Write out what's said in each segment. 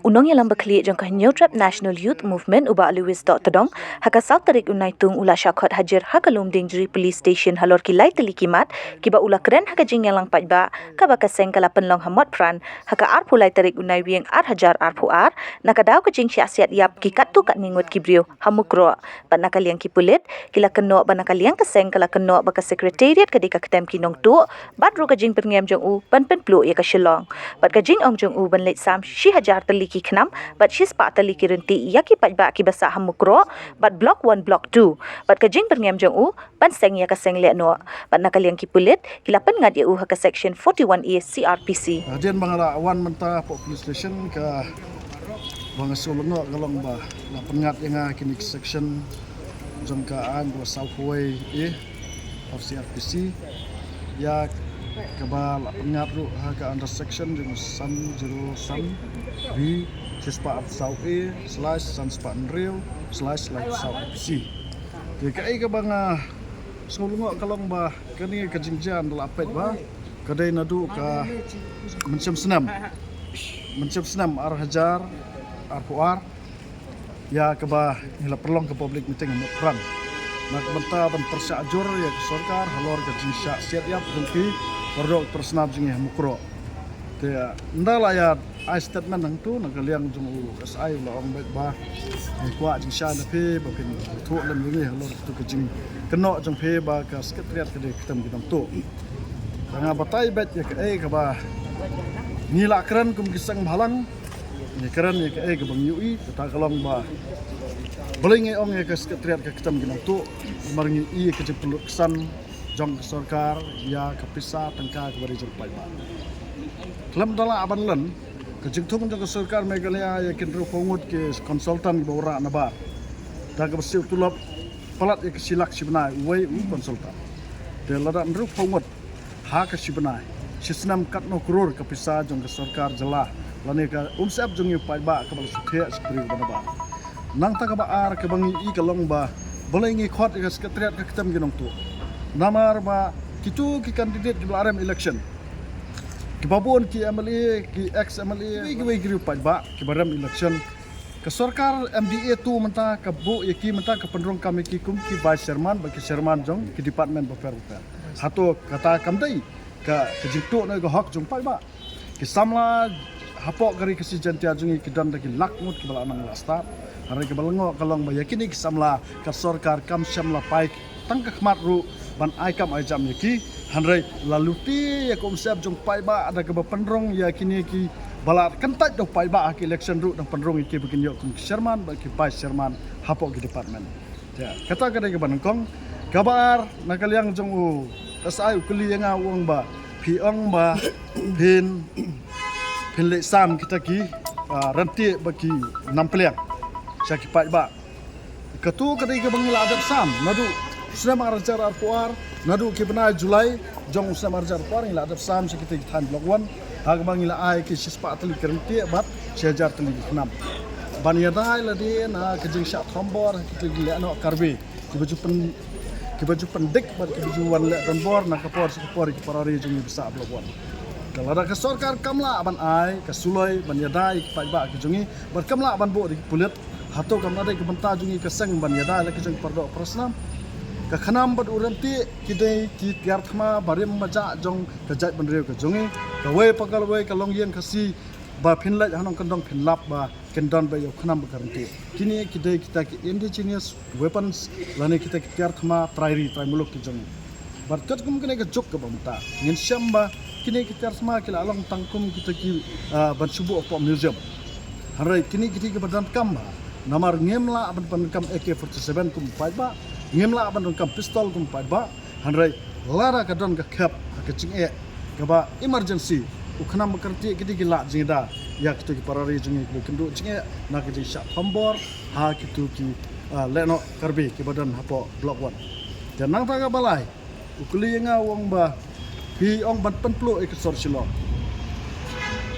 Unong yang lamba kli jangka New Trap National Youth Movement uba Lewis Todong haka South Tarik unai tung ula syakot hajar haka Lumding Juri Police Station halor kilai telikimat kiba ula keren haka jing yang lang pajba kaba kaseng kala penlong hamot pran haka ar pulai tarik unai wieng ar hajar ar puar nakadaw ka jing siasiat yap kikat tu kat ningut kibrio hamukro ban nakaliang kipulit kila keno ban nakaliang kaseng kala keno baka sekretariat kadika ketem kinong tu bat ru ka jing perngem jong u ban penplu ya ka shillong bat ka jing ong jong u ban leit sam shi hajar teliki kenam bat shis pa tali kirenti yaki pajba ki basa hamukro bat block 1 block 2 bat kajing perngem jong u ban seng ya ka seng le no bat nakaliang ki pulit kila pen ngad ya u ha ka section 41A CRPC Dian bangala awan menta police station ka bang sulungo galong ba la pengat yang kini section jongkaan dua Southway of CRPC ya kabal pengat ru ha under section jeng san jero san B sispa South A / spa Real / South C. Jadi kai ka bang sulungo kalong ba kani ka jingjan lapet ba kadai nadu ka mencem senam ar hajar ar puar ya keba hila perlong ke public meeting mo perang nak benta ban persyajur ya ke sarkar halor ke jinsya siat yap dengki perdok persnab jingi mukro te ndala ya I statement nang tu nak liang jung SI la ong bet ba kwa jinsya na pe ba pin thu lam ni halor tu ke jing keno jung pe ba ka sekretariat ke ketam kitam tu nga batai bet ya ke ba nila keren kum kisang halang ni keren ya ke bang yui ta kalong ba beling ong ya ke sekretariat ke ketam ginang tu marngi i ke jepul kesan jong ke sarkar ya ke pisa tangka ke bari jerpai ba kelam dala aban len ke jengtung jong ke sarkar Meghalaya ya kin ru pongut ke konsultan ke ora na ba ta ke besi tulap palat ya ke silak sibnai wei konsultan de lada ru pongut ha ke sibnai sistem kat no kror ke pisa jong ke sarkar jelah lani ka umsap jong yu pai ba ke bal suthe sekri ba ba nang ta ka ba ar ke bangi i kalong ba bolengi khot ke sekretariat ke ketam ginong tu namar ba kitu ki candidate ki RM election ki babon ki MLA ki ex MLA ki we gri pai ba ki baram election ke sarkar MDA tu menta ka bu yaki menta ke penrong kami ki kum ki vice chairman ba ki chairman jong ki department befer hato kata kamdai ka jitu na go hak jong pai ba ki samla hapok gari ke si jantia jungi ki dan ki lakmut ki bala nang lasta hari ke balango kalong ba yakini ki samla ka sarkar kam samla pai tangka khmat ru ban ai kam ai jam yaki hanrai laluti ya kom sep jong pai ba ada ke penrong yakini ki bala kentat do pai ba ki election ru dang penrong ki begin yo kum chairman ba ki vice chairman hapok ki department ya kata kada ke banangkong kabar nakaliang jong u SI ukuli yang awang ba piong ba pin le sam kita ki ranti bagi nampeliang syaki pai ba ketu kadai ke bangila adat sam nadu sudah mengajar arpuar nadu ke bena Julai jong sudah mengajar arpuar ila adat sam sekita tan blok 1 hag bangila ai ke sispa atli kerenti bat sejar tali enam ban yadai la de na ke jing syak thombor kita gila no karbe ki baju pendek bat ke baju wan le tambor na kapor ki parari jong bisa blok 1 kalau ada ke sarkar kamla aban ai ke suloi ban yadai pai ba ke jungi bar kamla aban bo di pulit hato kamla dai ke benta jungi ke seng ban yadai la ke jung pardok prasnam ke khanam bat uranti kidai ki tiar thma barim maja jong ke jai ban reu ke jungi ke we pakal we ke longyen khasi ba phinlai hanong kandong phinlap ba kendon ba yo khanam ba garanti kini kidai kita ki indigenous weapons lani kita ki tiar thma trai muluk ki jungi barkat kum kene ke jok ke bamta ngin syamba kini kita semua kila along tangkum kita ki bersubuh apa museum harai kini kita ke badan kam namar ngemla aban pankam AK47 kum pai ba ngemla aban pankam pistol kum pai ba harai lara ka don ka khap ka ching e ka ba emergency ukhnam makarti kita ki la jingda ya kita ki parari jingi ki kendu ching e na ka ji sha pambor ha kitu ki leno karbi ki badan hapo block 1 dan nang ta ka balai ukuli nga wong ba hi ong ban penplu ekor silong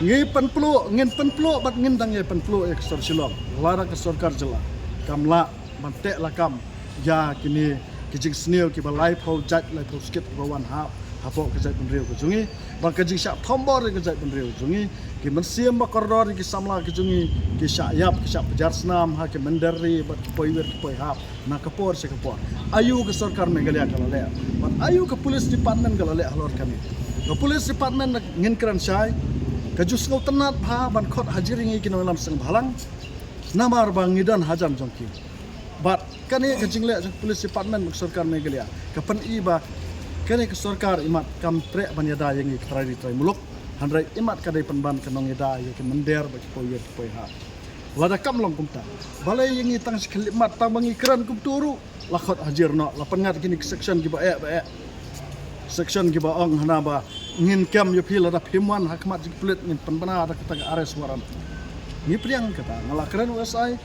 ngi penplu ngin penplu bat ngin dang ye penplu ekor silong lara ke sarkar jela kamla ban tek la kam ya kini kijing snew ki ba live ho jat live ho skip ba wan ha hapo ke jat ben riu ke jungi ba kijing syak thombor ke jat ben riu jungi ki men siam ba koridor ki samla ke jungi ki syak yap ki syak pejar senam ha ki mendari ba poi wer ki poi hap na kapor se kapor ayu ke sarkar Meghalaya kala le ba ayu ke police department kala le halor kami ke police department ngin kran sai ke jus ngau tenat bha ban khot hajiringi ki nolam seng bhalang namar bang ngidan hajam jongki bat kani ke jingle police department sarkar Meghalaya kapan iba kani ke sarkar imat kam tre banyada yang ik trai muluk handrai imat kadai penban kenong ida ye ke mender ba poi yer poi ha lada kam long kumta balai yang tang sekelimat tang bangi keran kum turu lakot hajir no la pengat kini section ki ba section ki ba ong hana ba ngin kam yo phi lada phimwan hakmat ji plet ngin penbana ada kata ares waram ni priang kata ngala keran usai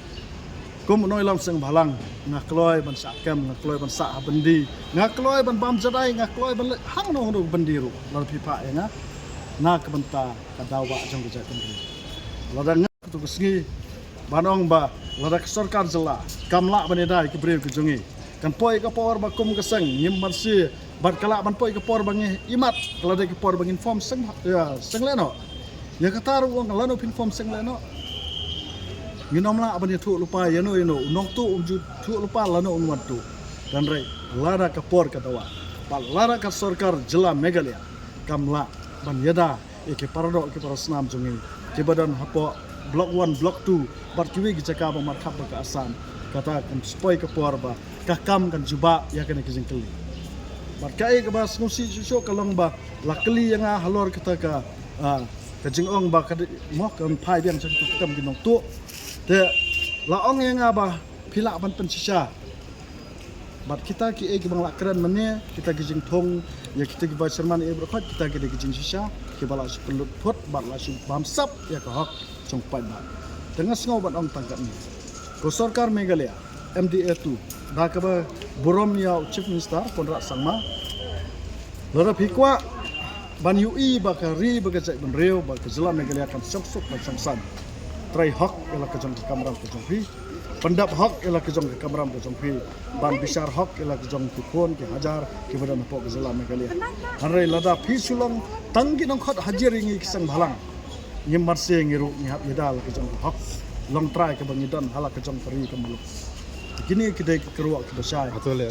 kum noi lam seng balang ngakloi ban sakam ngakloi ban sa bendi ngakloi ban bam jadai ngakloi ban hang no no bendi ru la pipa ya na kebenta kadawa jong gejat bendi lada ngak tu kesngi banong ba lada sarkar jela kamla baneda ki brew ke jungi kan poi ka por ba kum keseng nyim ban si bat kala ban poi ka por bangi imat lada ki por bangin form seng ya seng leno ya kata ru wong lano pin form seng leno nginom la abani thu lupa yano nong tu umju thu lupa lano umwan tu dan rei lara ka por ka dawa pa lara ka sarkar jela Meghalaya kamla ban yada ke parado ke parasnam jungi ke badan hapo block 1 block 2 bar kiwi gi jaka ba markhap ba ka asam kata kan spoi ka por ba ka kam kan juba ya kan ke jingkeli bar kai ka ba snusi so kalong ba lakli yang halor kita ka jingong ba ka mo kan pai biang sak tam ginong tu te laong yang ba phila ban pensisa bat kita ki ek bang lakran mane kita ki jing thong ya kita ki ba serman e berkhat kita ki de jing sisa ki bala sepelut thot bat la su bam sap ya ka hak chong pai ba tengah sngo ban ong tangkat ni ko sarkar Meghalaya MDA2 ba ka ba borom ya chief minister Conrad Sangma lora phikwa ban UI ba ka ri ba ka jai ban reu ba ka jela Meghalaya kan sok ban samsan trai hak ela ka jong kamram ka jong hi pendap hak ela ke jong kamram ke jong phi ban bisar hak ela ke jong ki phone ki hajar ki badan po ke jela Meghalaya hanrei lada phi sulong tanggi nong khot hajir ingi kisang bhalang ngim marse ngiru ngap yedal ke jong hak long try ke bangidan hala ke jong peri ke muluk kini kidai ke ruak ke besai betul ya.